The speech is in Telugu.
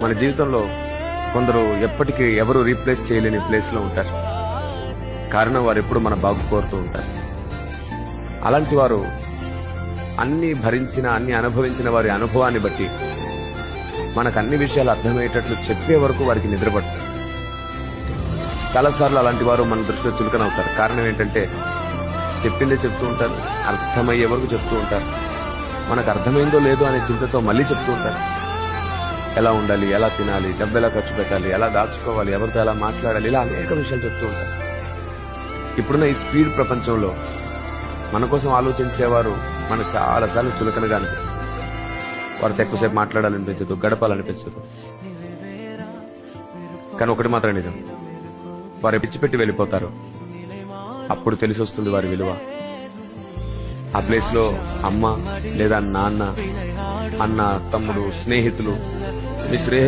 మన జీవితంలో కొందరు ఎప్పటికీ ఎవరు రీప్లేస్ చేయలేని ప్లేస్ లో ఉంటారు. కారణం వారు ఎప్పుడు మన బాగు కోరుతూ ఉంటారు. అలాంటి వారు అన్ని భరించిన అన్ని అనుభవించిన వారి అనుభవాన్ని బట్టి మనకు అన్ని విషయాలు అర్థమయ్యేటట్లు చెప్పే వరకు వారికి నిద్రపడతారు. చాలాసార్లు అలాంటి వారు మన దృష్టిలో చులకనవుతారు. కారణం ఏంటంటే చెప్పిందే చెప్తూ ఉంటారు, అర్థమయ్యే వరకు చెప్తూ ఉంటారు. మనకు అర్థమైందో లేదో అనే చింతతో మళ్ళీ చెప్తూ ఉంటారు. ఎలా ఉండాలి, ఎలా తినాలి, డబ్బు ఎలా ఖర్చు పెట్టాలి, ఎలా దాచుకోవాలి, ఎవరితో ఎలా మాట్లాడాలి, ఇలా అనేక విషయాలు చెప్తూ ఉంటారు. ఇప్పుడున్న ఈ స్పీడ్ ప్రపంచంలో మన కోసం ఆలోచించేవారు మనకు చాలాసార్లు చులకనగా అనిపిస్తుంది. వారితో ఎక్కువసేపు మాట్లాడాలనిపించదు, గడపాలనిపించదు. కానీ ఒకటి మాత్రం నిజం, వారు పిచ్చిపెట్టి వెళ్ళిపోతారు. అప్పుడు తెలిసి వస్తుంది వారి విలువ. ఆ ప్లేస్ లో అమ్మ లేదా నాన్న, అన్న, తమ్ముడు, స్నేహితులు, మీ